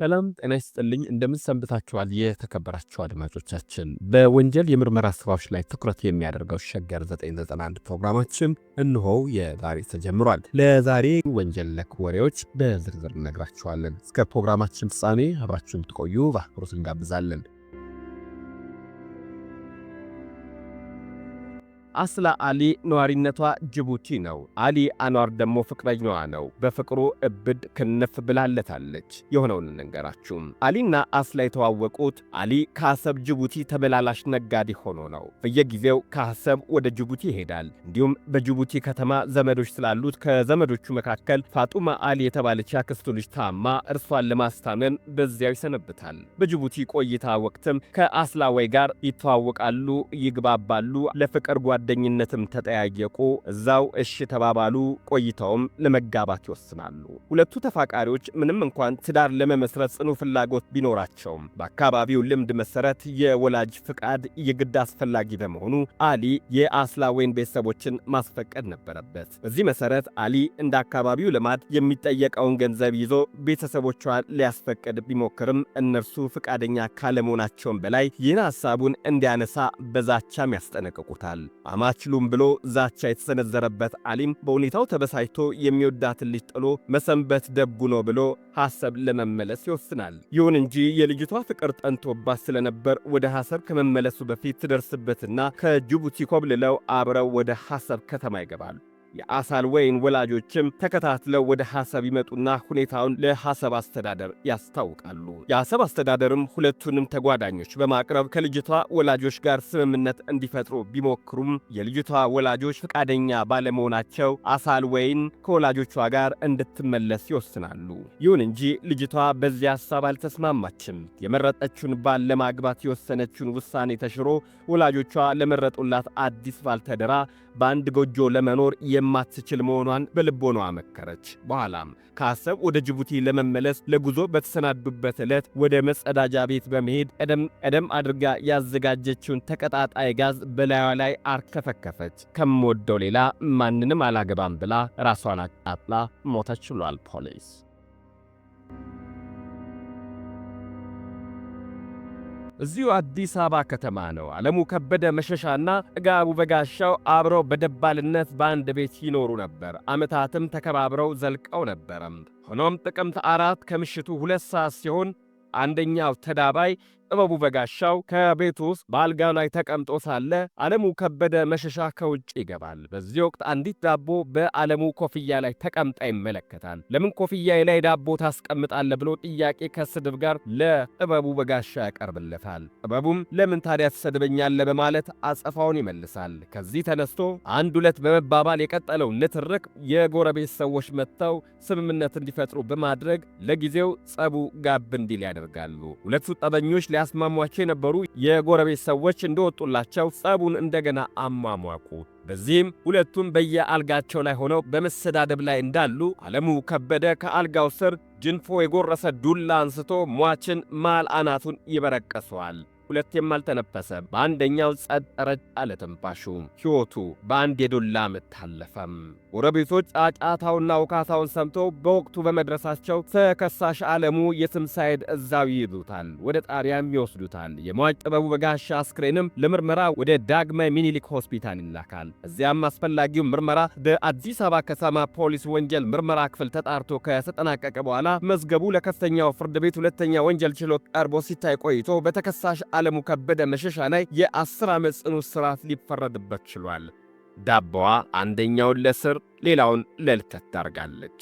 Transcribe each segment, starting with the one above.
ሰላም ጤና ይስጥልኝ እንደምን ሰንብታችኋል የተከበራችሁ አድማጮቻችን። በወንጀል የምርመራ ስራዎች ላይ ትኩረት የሚያደርገው ሸገር 991 ፕሮግራማችን እነሆ የዛሬ ተጀምሯል። ለዛሬ ወንጀል ነክ ወሬዎች በዝርዝር እነግራችኋለን። እስከ ፕሮግራማችን ፍጻሜ አብራችሁን ትቆዩ በአክብሮት እንጋብዛለን። አስላ አሊ ነዋሪነቷ ጅቡቲ ነው። አሊ አንዋር ደግሞ ፍቅረኛዋ ነው። በፍቅሩ እብድ ክንፍ ብላለታለች። የሆነውን እንንገራችሁ። አሊና አስላ የተዋወቁት አሊ ከአሰብ ጅቡቲ ተመላላሽ ነጋዴ ሆኖ ነው። በየጊዜው ከአሰብ ወደ ጅቡቲ ይሄዳል። እንዲሁም በጅቡቲ ከተማ ዘመዶች ስላሉት ከዘመዶቹ መካከል ፋጡማ አሊ የተባለች ያክስቱ ልጅ ታማ እርሷን ለማስታመም በዚያው ይሰነብታል። በጅቡቲ ቆይታ ወቅትም ከአስላ ወይ ጋር ይተዋወቃሉ፣ ይግባባሉ። ለፍቅር ጓደኝነትም ተጠያየቁ። እዛው እሺ ተባባሉ። ቆይተውም ለመጋባት ይወስናሉ። ሁለቱ ተፋቃሪዎች ምንም እንኳን ትዳር ለመመስረት ጽኑ ፍላጎት ቢኖራቸውም በአካባቢው ልምድ መሰረት የወላጅ ፍቃድ የግድ አስፈላጊ በመሆኑ አሊ የአስላዌን ቤተሰቦችን ማስፈቀድ ነበረበት። በዚህ መሰረት አሊ እንደ አካባቢው ልማድ የሚጠየቀውን ገንዘብ ይዞ ቤተሰቦቿን ሊያስፈቅድ ቢሞክርም እነርሱ ፍቃደኛ ካለመሆናቸውም በላይ ይህን ሐሳቡን እንዲያነሳ በዛቻም ያስጠነቅቁታል። አማችሉም ብሎ ዛቻ የተሰነዘረበት አሊም በሁኔታው ተበሳጭቶ የሚወዳትን ልጅ ጥሎ መሰንበት ደጉ ነው ብሎ ሐሰብ ለመመለስ ይወስናል። ይሁን እንጂ የልጅቷ ፍቅር ጠንቶባት ስለነበር ወደ ሐሰብ ከመመለሱ በፊት ትደርስበትና ከጅቡቲ ኮብልለው አብረው ወደ ሐሰብ ከተማ ይገባሉ። የአስላዌን ወላጆችም ተከታትለው ወደ ሐሰብ ይመጡና ሁኔታውን ለሐሰብ አስተዳደር ያስታውቃሉ። የሐሰብ አስተዳደርም ሁለቱንም ተጓዳኞች በማቅረብ ከልጅቷ ወላጆች ጋር ስምምነት እንዲፈጥሩ ቢሞክሩም የልጅቷ ወላጆች ፈቃደኛ ባለመሆናቸው አስላዌን ከወላጆቿ ጋር እንድትመለስ ይወስናሉ። ይሁን እንጂ ልጅቷ በዚህ ሐሳብ አልተስማማችም። የመረጠችውን ባል ለማግባት የወሰነችውን ውሳኔ ተሽሮ ወላጆቿ ለመረጡላት አዲስ ባል ተደራ በአንድ ጎጆ ለመኖር የማትችል መሆኗን በልቦኗ መከረች። በኋላም ከአሰብ ወደ ጅቡቲ ለመመለስ ለጉዞ በተሰናዱበት ዕለት ወደ መጸዳጃ ቤት በመሄድ ቀደም አድርጋ ያዘጋጀችውን ተቀጣጣይ ጋዝ በላዩዋ ላይ አርከፈከፈች። ከምወደው ሌላ ማንንም አላገባም ብላ ራሷን አቃጥላ ሞተች ብሏል ፖሊስ። እዚሁ አዲስ አበባ ከተማ ነው። ዓለሙ ከበደ መሸሻና ጥጋቡ በጋሻው አብረው በደባልነት በአንድ ቤት ይኖሩ ነበር። ዓመታትም ተከባብረው ዘልቀው ነበረም። ሆኖም ጥቅምት 4 ከምሽቱ 2 ሰዓት ሲሆን አንደኛው ተዳባይ ጥበቡ በጋሻው ከቤቱ ውስጥ በአልጋው ላይ ተቀምጦ ሳለ ዓለሙ ከበደ መሸሻ ከውጭ ይገባል። በዚህ ወቅት አንዲት ዳቦ በዓለሙ ኮፍያ ላይ ተቀምጣ ይመለከታል። ለምን ኮፍያዬ ላይ ዳቦ ታስቀምጣለህ ብሎ ጥያቄ ከስድብ ጋር ለጥበቡ በጋሻ ያቀርብለታል። ጥበቡም ለምን ታዲያ ትሰድበኛለህ በማለት አጸፋውን ይመልሳል። ከዚህ ተነስቶ አንድ ሁለት በመባባል የቀጠለው ንትርክ የጎረቤት ሰዎች መጥተው ስምምነት እንዲፈጥሩ በማድረግ ለጊዜው ጸቡ ጋብ እንዲል ያደርጋሉ። ሁለቱ ጠበኞች ሊያስማሟቸው የነበሩ የጎረቤት ሰዎች እንደወጡላቸው ጸቡን እንደገና አሟሟቁ። በዚህም ሁለቱም በየአልጋቸው ላይ ሆነው በመሰዳደብ ላይ እንዳሉ ዓለሙ ከበደ ከአልጋው ስር ጅንፎ የጎረሰ ዱላ አንስቶ ሟችን ማል አናቱን ይበረቀሰዋል። ሁለቴም አልተነፈሰ። በአንደኛው ጸጥ ረጭ አለ ትንፋሹ። ሕይወቱ በአንድ የዱላ ምት አለፈም። ጎረቤቶች ጫጫታውና ውካታውን ሰምተው በወቅቱ በመድረሳቸው ተከሳሽ ዓለሙ የትም ሳይሄድ እዛው ይይዙታል፣ ወደ ጣሪያም ይወስዱታል። የሟች ጥበቡ በጋሻ አስክሬንም ለምርመራ ወደ ዳግማዊ ሚኒሊክ ሆስፒታል ይላካል። እዚያም አስፈላጊው ምርመራ በአዲስ አበባ ከተማ ፖሊስ ወንጀል ምርመራ ክፍል ተጣርቶ ከተጠናቀቀ በኋላ መዝገቡ ለከፍተኛው ፍርድ ቤት ሁለተኛ ወንጀል ችሎት ቀርቦ ሲታይ ቆይቶ በተከሳሽ ዓለሙ ከበደ መሸሻ ላይ የ10 ዓመት ጽኑ እስራት ሊፈረድበት ችሏል። ዳቦዋ አንደኛውን ለስር ሌላውን ለልተት ዳርጋለች።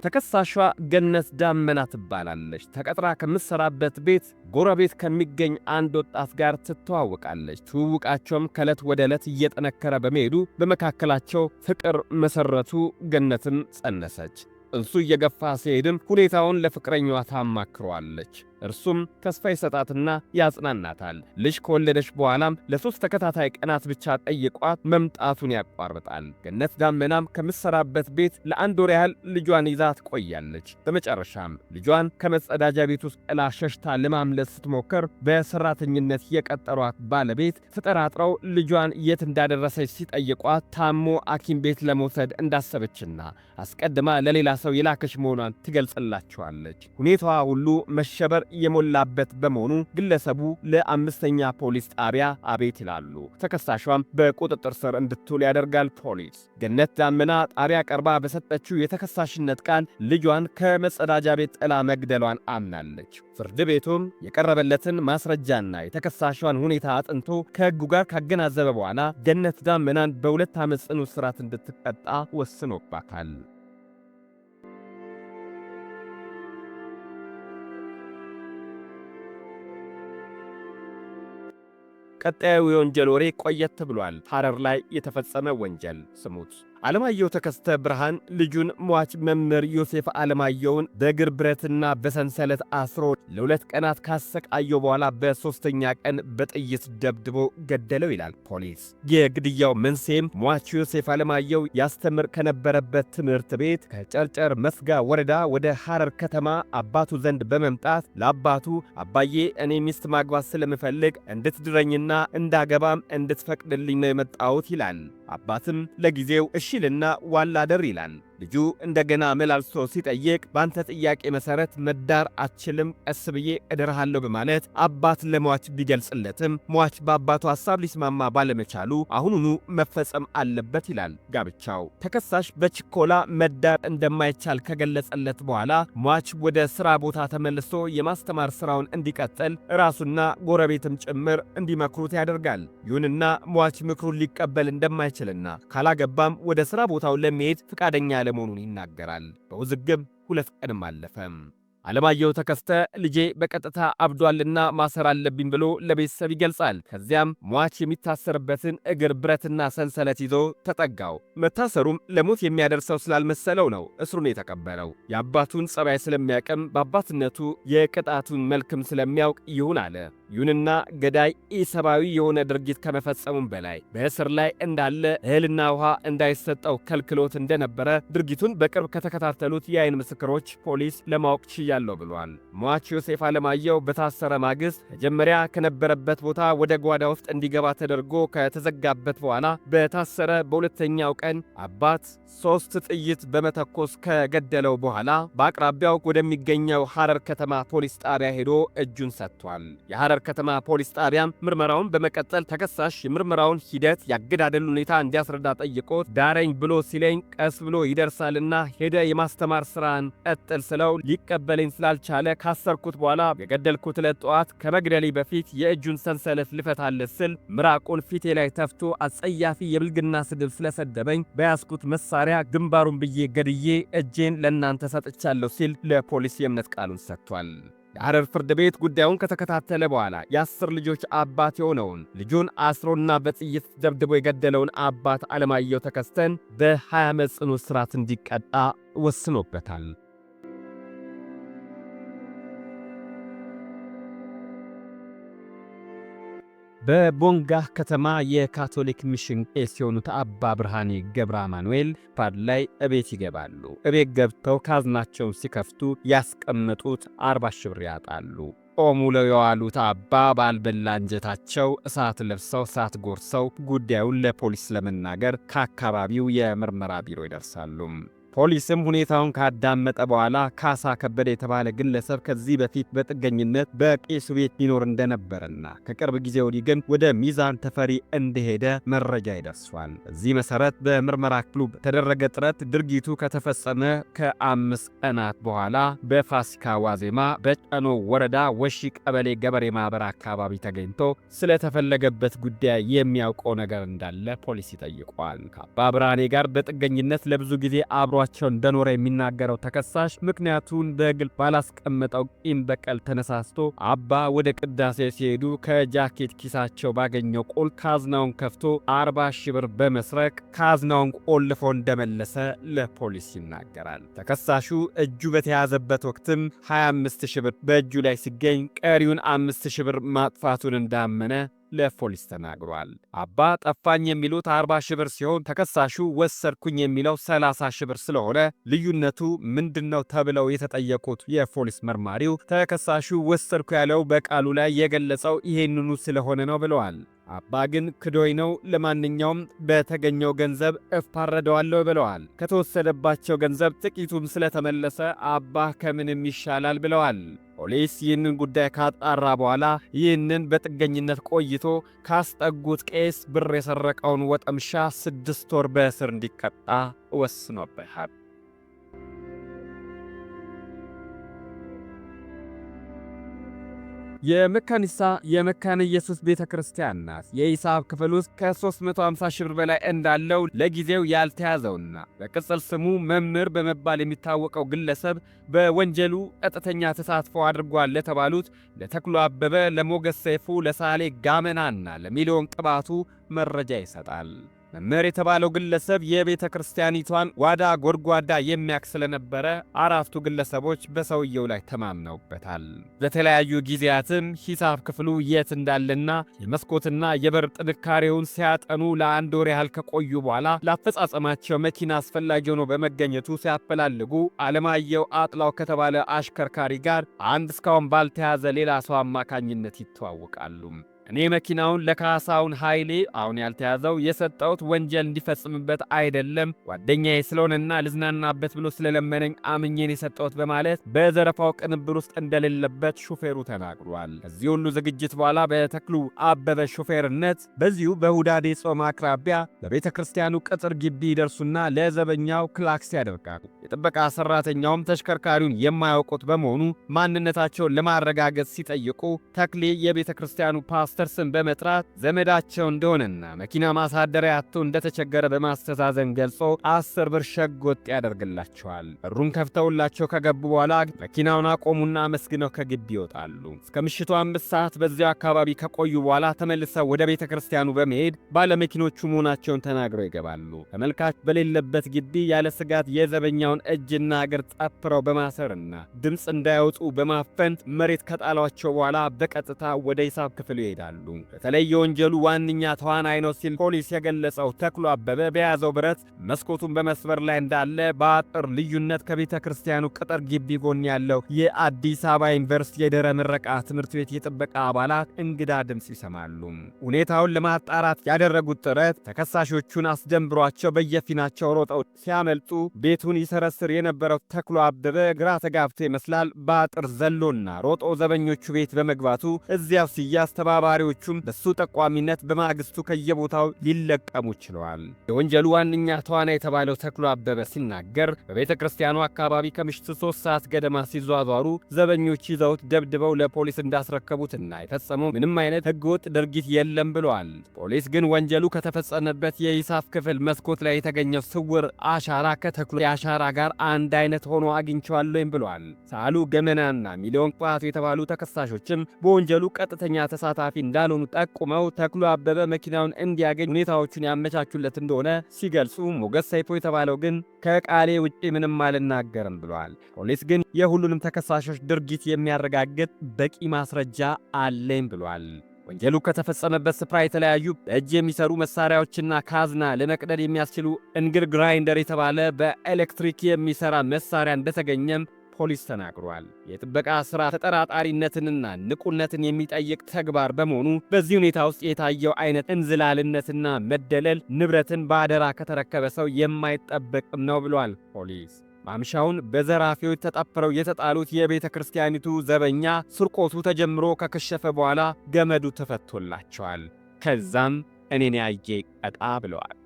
ተከሳሿ ገነት ዳመና ትባላለች። ተቀጥራ ከምትሰራበት ቤት ጎረቤት ከሚገኝ አንድ ወጣት ጋር ትተዋወቃለች። ትውውቃቸውም ከዕለት ወደ ዕለት እየጠነከረ በመሄዱ በመካከላቸው ፍቅር መሰረቱ። ገነትን ጸነሰች። እንሱ እየገፋ ሲሄድም ሁኔታውን ለፍቅረኛዋ ታማክረዋለች። እርሱም ተስፋ ይሰጣትና ያጽናናታል። ልጅ ከወለደች በኋላም ለ3 ተከታታይ ቀናት ብቻ ጠይቋት መምጣቱን ያቋርጣል። ገነት ዳመናም ከምትሰራበት ቤት ለ1 ወር ያህል ልጇን ይዛ ትቆያለች። በመጨረሻም ልጇን ከመጸዳጃ ቤት ውስጥ ጥላ ሸሽታ ለማምለጥ ስትሞክር በሰራተኝነት የቀጠሯት ባለቤት ተጠራጥረው ልጇን የት እንዳደረሰች ሲጠይቋት ታሞ ሐኪም ቤት ለመውሰድ እንዳሰበችና አስቀድማ ለሌላ ሰው የላከች መሆኗን ትገልጽላቸዋለች። ሁኔታዋ ሁሉ መሸበር የሞላበት በመሆኑ ግለሰቡ ለ5ኛ ፖሊስ ጣቢያ አቤት ይላሉ። ተከሳሿም በቁጥጥር ስር እንድትውል ያደርጋል ፖሊስ። ገነት ዳመና ጣቢያ ቀርባ በሰጠችው የተከሳሽነት ቃል ልጇን ከመጸዳጃ ቤት ጥላ መግደሏን አምናለች። ፍርድ ቤቱም የቀረበለትን ማስረጃና የተከሳሿን ሁኔታ አጥንቶ ከሕጉ ጋር ካገናዘበ በኋላ ገነት ዳመናን በ2 ዓመት ጽኑ እስራት እንድትቀጣ ወስኖባታል። ቀጣዩ የወንጀል ወሬ ቆየት ብሏል። ሐረር ላይ የተፈጸመ ወንጀል ስሙት። ዓለማየሁ ተከስተ ብርሃን ልጁን ሟች መምህር ዮሴፍ ዓለማየሁን በእግር ብረትና በሰንሰለት አስሮ ለ2 ቀናት ካሰቃየው በኋላ በ3ኛ ቀን በጥይት ደብድቦ ገደለው ይላል ፖሊስ። የግድያው መንስኤም ሟች ዮሴፍ ዓለማየሁ ያስተምር ከነበረበት ትምህርት ቤት ከጨርጨር መስጋ ወረዳ ወደ ሐረር ከተማ አባቱ ዘንድ በመምጣት ለአባቱ አባዬ እኔ ሚስት ማግባት ስለምፈልግ እንድትድረኝና እንዳገባም እንድትፈቅድልኝ ነው የመጣሁት ይላል። አባትም ለጊዜው እሺልና ዋላደር ይላል። ልጁ እንደገና መላልሶ ሲጠይቅ ባንተ ጥያቄ መሰረት መዳር አትችልም፣ ቀስ ብዬ እድርሃለሁ በማለት አባት ለሟች ቢገልጽለትም ሟች በአባቱ ሐሳብ ሊስማማ ባለመቻሉ አሁኑኑ መፈጸም አለበት ይላል ጋብቻው። ተከሳሽ በችኮላ መዳር እንደማይቻል ከገለጸለት በኋላ ሟች ወደ ሥራ ቦታ ተመልሶ የማስተማር ሥራውን እንዲቀጥል ራሱና ጎረቤትም ጭምር እንዲመክሩት ያደርጋል። ይሁንና ሟች ምክሩን ሊቀበል እንደማይችልና ካላገባም ወደ ሥራ ቦታው ለመሄድ ፈቃደኛ ለመሆኑን ይናገራል። በውዝግብ 2 ቀንም አለፈ። ዓለማየሁ ተከስተ ልጄ በቀጥታ አብዷልና ማሰር አለብኝ ብሎ ለቤተሰብ ይገልጻል። ከዚያም ሟች የሚታሰርበትን እግር ብረትና ሰንሰለት ይዞ ተጠጋው። መታሰሩም ለሞት የሚያደርሰው ስላልመሰለው ነው እስሩን የተቀበለው። የአባቱን ጸባይ ስለሚያቅም በአባትነቱ የቅጣቱን መልክም ስለሚያውቅ ይሁን አለ። ይሁንና ገዳይ ኢሰብአዊ የሆነ ድርጊት ከመፈጸሙም በላይ በእስር ላይ እንዳለ እህልና ውሃ እንዳይሰጠው ከልክሎት እንደነበረ ድርጊቱን በቅርብ ከተከታተሉት የዓይን ምስክሮች ፖሊስ ለማወቅ ችያለሁ ብሏል። ሟች ዮሴፍ ዓለማየሁ በታሰረ ማግስት መጀመሪያ ከነበረበት ቦታ ወደ ጓዳ ውስጥ እንዲገባ ተደርጎ ከተዘጋበት በኋላ በታሰረ በሁለተኛው ቀን አባት 3 ጥይት በመተኮስ ከገደለው በኋላ በአቅራቢያው ወደሚገኘው ሐረር ከተማ ፖሊስ ጣቢያ ሄዶ እጁን ሰጥቷል። የሐረር ከተማ ፖሊስ ጣቢያም ምርመራውን በመቀጠል ተከሳሽ የምርመራውን ሂደት ያገዳደል ሁኔታ እንዲያስረዳ ጠይቆት ዳረኝ ብሎ ሲለኝ ቀስ ብሎ ይደርሳልና ሄደ የማስተማር ስራን ቀጥል ስለው ሊቀበለኝ ስላልቻለ ካሰርኩት በኋላ የገደልኩት ዕለት ጠዋት ከመግደሌ በፊት የእጁን ሰንሰለት ልፈታለት ስል ምራቁን ፊቴ ላይ ተፍቶ አጸያፊ የብልግና ስድብ ስለሰደበኝ በያዝኩት መሳሪያ ግንባሩን ብዬ ገድዬ እጄን ለእናንተ ሰጥቻለሁ ሲል ለፖሊስ የእምነት ቃሉን ሰጥቷል። የሐረር ፍርድ ቤት ጉዳዩን ከተከታተለ በኋላ የ10 ልጆች አባት የሆነውን ልጁን አስሮና በጥይት ደብድቦ የገደለውን አባት ዓለማየሁ ተከስተን በ20 ዓመት ጽኑ እስራት እንዲቀጣ ወስኖበታል። በቦንጋ ከተማ የካቶሊክ ሚሽን ቄስ የሆኑት አባ ብርሃኔ ገብረ አማኑኤል ፓድ ላይ እቤት ይገባሉ። እቤት ገብተው ካዝናቸውን ሲከፍቱ ያስቀመጡት 40 ሺህ ብር ያጣሉ። ጾም ውለው የዋሉት አባ ባልበላ አንጀታቸው እሳት ለብሰው እሳት ጎርሰው ጉዳዩን ለፖሊስ ለመናገር ከአካባቢው የምርመራ ቢሮ ይደርሳሉ። ፖሊስም ሁኔታውን ካዳመጠ በኋላ ካሳ ከበደ የተባለ ግለሰብ ከዚህ በፊት በጥገኝነት በቄሱ ቤት ይኖር እንደነበረና ከቅርብ ጊዜ ወዲህ ግን ወደ ሚዛን ተፈሪ እንደሄደ መረጃ ይደርሷል። በዚህ መሰረት በምርመራ ክፍሉ በተደረገ ጥረት ድርጊቱ ከተፈጸመ ከ5 ቀናት በኋላ በፋሲካ ዋዜማ በጨኖ ወረዳ ወሺ ቀበሌ ገበሬ ማህበር አካባቢ ተገኝቶ ስለተፈለገበት ጉዳይ የሚያውቀው ነገር እንዳለ ፖሊስ ይጠይቋል። ከአባ ብርሃኔ ጋር በጥገኝነት ለብዙ ጊዜ አብሮ አብሯቸው እንደኖረ የሚናገረው ተከሳሽ ምክንያቱን በግልጽ ባላስቀመጠው ቂም በቀል ተነሳስቶ አባ ወደ ቅዳሴ ሲሄዱ ከጃኬት ኪሳቸው ባገኘው ቁልፍ ካዝናውን ከፍቶ 40 ሺህ ብር በመስረቅ ካዝናውን ቆልፎ እንደመለሰ ለፖሊስ ይናገራል። ተከሳሹ እጁ በተያዘበት ወቅትም 25 ሺህ ብር በእጁ ላይ ሲገኝ ቀሪውን 5 ሺህ ብር ማጥፋቱን እንዳመነ ለፖሊስ ተናግሯል። አባ ጠፋኝ የሚሉት 40 ሺህ ብር ሲሆን ተከሳሹ ወሰድኩኝ የሚለው 30 ሺህ ብር ስለሆነ ልዩነቱ ምንድነው ተብለው የተጠየቁት የፖሊስ መርማሪው ተከሳሹ ወሰድኩ ያለው በቃሉ ላይ የገለጸው ይሄንኑ ስለሆነ ነው ብለዋል። አባ ግን ክዶይ ነው፣ ለማንኛውም በተገኘው ገንዘብ እፋረደዋለሁ ብለዋል። ከተወሰደባቸው ገንዘብ ጥቂቱም ስለተመለሰ አባ ከምንም ይሻላል ብለዋል። ፖሊስ ይህንን ጉዳይ ካጣራ በኋላ ይህንን በጥገኝነት ቆይቶ ካስጠጉት ቄስ ብር የሰረቀውን ወጠምሻ 6 ወር በእስር እንዲቀጣ ወስኖበታል። የመካኒሳ የመካነ ኢየሱስ ቤተ ክርስቲያን ናት። የሂሳብ ክፍል ውስጥ ከ350 ሺህ ብር በላይ እንዳለው ለጊዜው ያልተያዘውና በቅጽል ስሙ መምህር በመባል የሚታወቀው ግለሰብ በወንጀሉ ቀጥተኛ ተሳትፎ አድርጓል ለተባሉት ለተክሉ አበበ፣ ለሞገስ ሰይፉ፣ ለሳሌ ጋመናና ለሚሊዮን ቅባቱ መረጃ ይሰጣል። መምህር የተባለው ግለሰብ የቤተ ክርስቲያኒቷን ጓዳ ጎድጓዳ የሚያክ ስለነበረ 4ቱ ግለሰቦች በሰውየው ላይ ተማምነውበታል። በተለያዩ ጊዜያትም ሂሳብ ክፍሉ የት እንዳለና የመስኮትና የበር ጥንካሬውን ሲያጠኑ ለአንድ ወር ያህል ከቆዩ በኋላ ለአፈጻጸማቸው መኪና አስፈላጊ ሆኖ በመገኘቱ ሲያፈላልጉ አለማየሁ አጥላው ከተባለ አሽከርካሪ ጋር አንድ እስካሁን ባልተያዘ ሌላ ሰው አማካኝነት ይተዋወቃሉ። እኔ መኪናውን ለካሳውን ኃይሌ አሁን ያልተያዘው የሰጠሁት ወንጀል እንዲፈጽምበት አይደለም፣ ጓደኛዬ ስለሆነና ልዝናናበት ብሎ ስለለመነኝ አምኜን የሰጠሁት በማለት በዘረፋው ቅንብር ውስጥ እንደሌለበት ሹፌሩ ተናግሯል። ከዚህ ሁሉ ዝግጅት በኋላ በተክሉ አበበ ሹፌርነት በዚሁ በሁዳዴ ጾም አቅራቢያ በቤተ ክርስቲያኑ ቅጥር ግቢ ይደርሱና ለዘበኛው ክላክስ ያደርጋሉ። የጥበቃ ሰራተኛውም ተሽከርካሪውን የማያውቁት በመሆኑ ማንነታቸውን ለማረጋገጥ ሲጠይቁ ተክሌ የቤተ ክርስቲያኑ ፓስተር ስም በመጥራት ዘመዳቸው እንደሆነና መኪና ማሳደሪያ አጥቶ እንደተቸገረ በማስተዛዘን ገልጾ 10 ብር ሸጎጥ ያደርግላቸዋል። በሩን ከፍተውላቸው ከገቡ በኋላ መኪናውን አቆሙና አመስግነው ከግቢ ይወጣሉ። እስከ ምሽቱ 5 ሰዓት በዚያው አካባቢ ከቆዩ በኋላ ተመልሰው ወደ ቤተ ክርስቲያኑ በመሄድ ባለመኪኖቹ መሆናቸውን ተናግረው ይገባሉ። ተመልካች በሌለበት ግቢ ያለ ስጋት የዘበኛውን እጅና እግር ጠፍረው በማሰርና ድምፅ እንዳያወጡ በማፈን መሬት ከጣሏቸው በኋላ በቀጥታ ወደ ሂሳብ ክፍሉ ይሄዳሉ። በተለይ የወንጀሉ ዋነኛ ተዋናይ ነው ሲል ፖሊስ የገለጸው ተክሉ አበበ በያዘው ብረት መስኮቱን በመስበር ላይ እንዳለ በአጥር ልዩነት ከቤተ ክርስቲያኑ ቅጥር ግቢ ጎን ያለው የአዲስ አበባ ዩኒቨርሲቲ የድህረ ምረቃ ትምህርት ቤት የጥበቃ አባላት እንግዳ ድምፅ ይሰማሉ። ሁኔታውን ለማጣራት ያደረጉት ጥረት ተከሳሾቹን አስደንብሯቸው በየፊናቸው ሮጠው ሲያመልጡ ቤቱን ይሰረስር የነበረው ተክሉ አበበ ግራ ተጋብቶ ይመስላል በአጥር ዘሎና ሮጦ ዘበኞቹ ቤት በመግባቱ እዚያው ሲያዝ ተባባሪዎቹም በሱ ጠቋሚነት በማግስቱ ከየቦታው ሊለቀሙ ችለዋል። የወንጀሉ ዋነኛ ተዋናይ የተባለው ተክሉ አበበ ሲናገር በቤተ ክርስቲያኑ አካባቢ ከምሽቱ 3 ሰዓት ገደማ ሲዟዟሩ ዘበኞች ይዘውት ደብድበው ለፖሊስ እንዳስረከቡትና የፈጸመው ምንም አይነት ሕገወጥ ድርጊት የለም ብለዋል። ፖሊስ ግን ወንጀሉ ከተፈጸመበት የሂሳብ ክፍል መስኮት ላይ የተገኘው ስውር አሻራ ከተክሉ አሻራ ጋር አንድ አይነት ሆኖ አግኝቼዋለሁም ብለዋል። ሳሉ ገመናና ሚሊዮን ቅባቱ የተባሉ ተከሳሾችም በወንጀሉ ቀጥተኛ ተሳታፊ እንዳልሆኑ ጠቁመው ተክሉ አበበ መኪናውን እንዲያገኝ ሁኔታዎቹን ያመቻቹለት እንደሆነ ሲገልጹ፣ ሞገስ ሰይፎ የተባለው ግን ከቃሌ ውጪ ምንም አልናገርም ብሏል። ፖሊስ ግን የሁሉንም ተከሳሾች ድርጊት የሚያረጋግጥ በቂ ማስረጃ አለኝ ብሏል። ወንጀሉ ከተፈጸመበት ስፍራ የተለያዩ በእጅ የሚሰሩ መሳሪያዎችና ካዝና ለመቅደድ የሚያስችሉ እንግር ግራይንደር የተባለ በኤሌክትሪክ የሚሰራ መሳሪያ እንደተገኘም ፖሊስ ተናግሯል። የጥበቃ ሥራ ተጠራጣሪነትንና ንቁነትን የሚጠይቅ ተግባር በመሆኑ በዚህ ሁኔታ ውስጥ የታየው አይነት እንዝላልነትና መደለል ንብረትን በአደራ ከተረከበ ሰው የማይጠበቅም ነው ብሏል ፖሊስ። ማምሻውን በዘራፊዎች ተጠፍረው የተጣሉት የቤተ ክርስቲያኒቱ ዘበኛ ስርቆቱ ተጀምሮ ከከሸፈ በኋላ ገመዱ ተፈቶላቸዋል። ከዛም እኔን ያየ ቀጣ ብለዋል።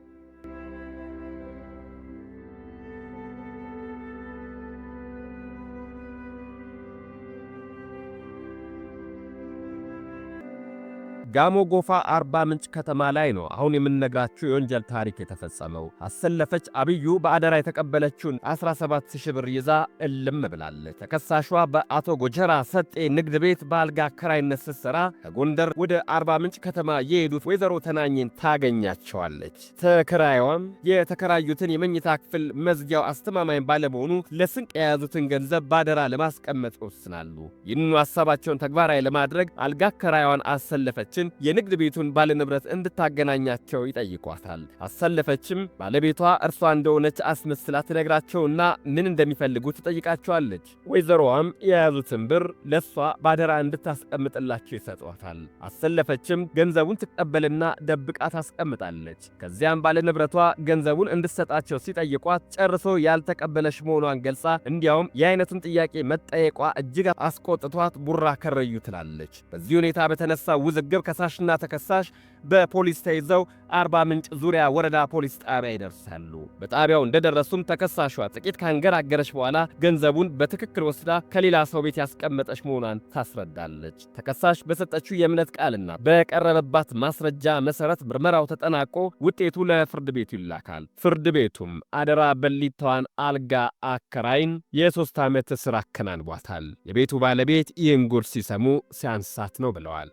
ጋሞ ጎፋ አርባ ምንጭ ከተማ ላይ ነው አሁን የምንነግራችሁ የወንጀል ታሪክ የተፈጸመው። አሰለፈች አብዩ በአደራ የተቀበለችውን 17,000 ብር ይዛ እልም ብላለች። ተከሳሿ በአቶ ጎጀራ ሰጤ ንግድ ቤት በአልጋ አከራይነት ስትሰራ ከጎንደር ወደ አርባ ምንጭ ከተማ የሄዱት ወይዘሮ ተናኝን ታገኛቸዋለች። ተከራይዋም የተከራዩትን የመኝታ ክፍል መዝጊያው አስተማማኝ ባለመሆኑ ለስንቅ የያዙትን ገንዘብ ባደራ ለማስቀመጥ ይወስናሉ። ይህንኑ ሐሳባቸውን ተግባራዊ ለማድረግ አልጋ አከራይዋን አሰለፈችን የንግድ ቤቱን ባለንብረት እንድታገናኛቸው ይጠይቋታል። አሰለፈችም ባለቤቷ እርሷ እንደሆነች አስመስላ ትነግራቸውና ምን እንደሚፈልጉ ትጠይቃቸዋለች። ወይዘሮዋም የያዙትን ብር ለሷ ባደራ እንድታስቀምጥላቸው ይሰጧታል። አሰለፈችም ገንዘቡን ትቀበልና ደብቃ ታስቀምጣለች። ከዚያም ባለንብረቷ ገንዘቡን እንድትሰጣቸው ሲጠይቋት ጨርሶ ያልተቀበለች መሆኗን ገልጻ እንዲያውም የአይነቱን ጥያቄ መጠየቋ እጅግ አስቆጥቷት ቡራ ከረዩ ትላለች። በዚህ ሁኔታ በተነሳ ውዝግብ ከሳሽና ተከሳሽ በፖሊስ ተይዘው አርባ ምንጭ ዙሪያ ወረዳ ፖሊስ ጣቢያ ይደርሳሉ። በጣቢያው እንደደረሱም ተከሳሿ ጥቂት ካንገራገረች በኋላ ገንዘቡን በትክክል ወስዳ ከሌላ ሰው ቤት ያስቀመጠች መሆኗን ታስረዳለች። ተከሳሽ በሰጠችው የእምነት ቃልና በቀረበባት ማስረጃ መሰረት ምርመራው ተጠናቆ ውጤቱ ለፍርድ ቤቱ ይላካል። ፍርድ ቤቱም አደራ በሊታዋን አልጋ አከራይን የ3 ዓመት እስር አከናንቧታል። የቤቱ ባለቤት ይህን ጉድ ሲሰሙ ሲያንሳት ነው ብለዋል።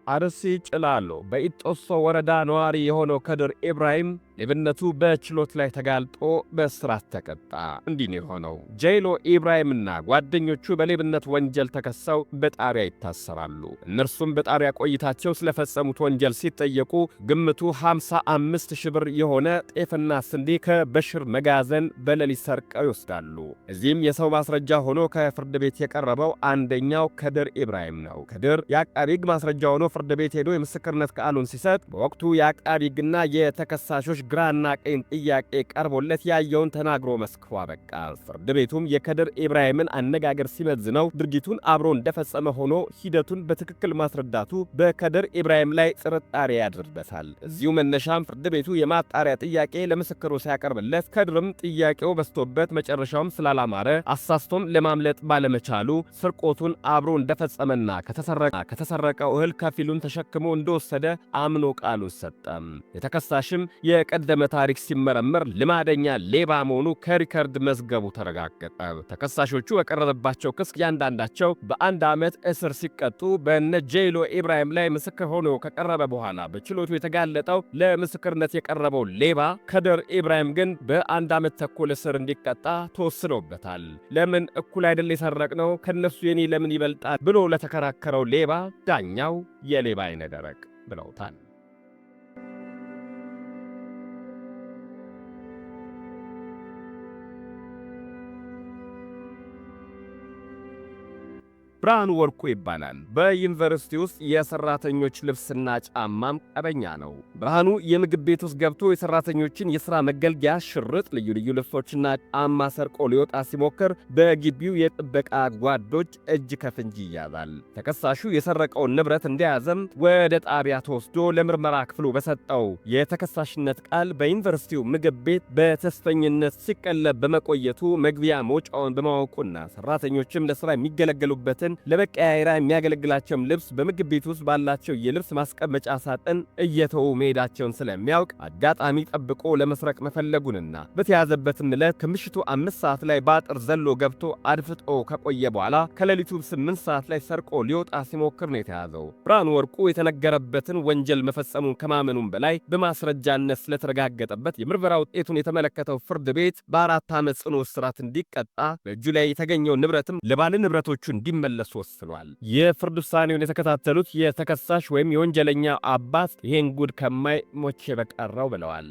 አርሲ ጭላሎ በኢጦሶ ወረዳ ነዋሪ የሆነው ከድር ኢብራሂም ሌብነቱ በችሎት ላይ ተጋልጦ በእስራት ተቀጣ። እንዲህ ነው የሆነው። ጄሎ ኢብራሂምና ጓደኞቹ በሌብነት ወንጀል ተከሰው በጣቢያ ይታሰራሉ። እነርሱም በጣቢያ ቆይታቸው ስለፈጸሙት ወንጀል ሲጠየቁ ግምቱ 55,000 ብር የሆነ ጤፍና ስንዴ ከበሽር መጋዘን በሌሊት ሰርቀው ይወስዳሉ። እዚህም የሰው ማስረጃ ሆኖ ከፍርድ ቤት የቀረበው አንደኛው ከድር ኢብራሂም ነው። ከድር የአቃቢ ሕግ ማስረጃ ሆኖ ፍርድ ቤት ሄዶ የምስክርነት ቃሉን ሲሰጥ በወቅቱ የአቃቢ ሕግና የተከሳሾች ግራና ቀኝ ጥያቄ ቀርቦለት ያየውን ተናግሮ መስክሮ አበቃ። ፍርድ ቤቱም የከድር ኢብራሂምን አነጋገር ሲመዝነው ድርጊቱን አብሮ እንደፈጸመ ሆኖ ሂደቱን በትክክል ማስረዳቱ በከድር ኢብራሂም ላይ ጥርጣሬ ያድርበታል። እዚሁ መነሻም ፍርድ ቤቱ የማጣሪያ ጥያቄ ለምስክሩ ሲያቀርብለት ከድርም ጥያቄው በስቶበት መጨረሻውም ስላላማረ አሳስቶም ለማምለጥ ባለመቻሉ ስርቆቱን አብሮ እንደፈጸመና ከተሰረቀው እህል ከፊሉን ተሸክሞ እንደወሰደ አምኖ ቃሉን ሰጠም። የተከሳሽም የቀደመ ታሪክ ሲመረመር ልማደኛ ሌባ መሆኑ ከሪከርድ መዝገቡ ተረጋገጠ። ተከሳሾቹ በቀረበባቸው ክስ ያንዳንዳቸው በ1 ዓመት እስር ሲቀጡ በነ ጄሎ ኢብራሂም ላይ ምስክር ሆኖ ከቀረበ በኋላ በችሎቱ የተጋለጠው ለምስክርነት የቀረበው ሌባ ከድር ኢብራሂም ግን በ1 ዓመት ተኩል እስር እንዲቀጣ ተወስኖበታል። ለምን እኩል አይደል የሰረቅነው ከነሱ የኔ ለምን ይበልጣል ብሎ ለተከራከረው ሌባ ዳኛው የሌባ አይነ ደረቅ ብለውታል። ብርሃኑ ወርቁ ይባላል። በዩኒቨርሲቲ ውስጥ የሰራተኞች ልብስና ጫማም ቀበኛ ነው። ብርሃኑ የምግብ ቤት ውስጥ ገብቶ የሰራተኞችን የሥራ መገልገያ ሽርጥ፣ ልዩ ልዩ ልብሶችና ጫማ ሰርቆ ሊወጣ ሲሞክር በግቢው የጥበቃ ጓዶች እጅ ከፍንጅ ይያዛል። ተከሳሹ የሰረቀውን ንብረት እንደያዘም ወደ ጣቢያ ተወስዶ ለምርመራ ክፍሉ በሰጠው የተከሳሽነት ቃል በዩኒቨርሲቲው ምግብ ቤት በተስፈኝነት ሲቀለብ በመቆየቱ መግቢያ መውጫውን በማወቁና ሰራተኞችም ለሥራ የሚገለገሉበትን ለመቀያየራ የሚያገለግላቸውም ልብስ በምግብ ቤት ውስጥ ባላቸው የልብስ ማስቀመጫ ሳጥን እየተው መሄዳቸውን ስለሚያውቅ አጋጣሚ ጠብቆ ለመስረቅ መፈለጉንና በተያዘበትም ዕለት ከምሽቱ 5 ሰዓት ላይ በአጥር ዘሎ ገብቶ አድፍጦ ከቆየ በኋላ ከሌሊቱ 8 ሰዓት ላይ ሰርቆ ሊወጣ ሲሞክር ነው የተያዘው። ብርሃኑ ወርቁ የተነገረበትን ወንጀል መፈጸሙን ከማመኑም በላይ በማስረጃነት ስለተረጋገጠበት የምርመራ ውጤቱን የተመለከተው ፍርድ ቤት በ4 ዓመት ጽኑ እስራት እንዲቀጣ፣ በእጁ ላይ የተገኘው ንብረትም ለባለ ንብረቶቹ እንዲመለስ ወስኗል። የፍርድ ውሳኔውን የተከታተሉት የተከሳሽ ወይም የወንጀለኛ አባት ይሄን ጉድ ከማይ ሞቼ በቀረው ብለዋል።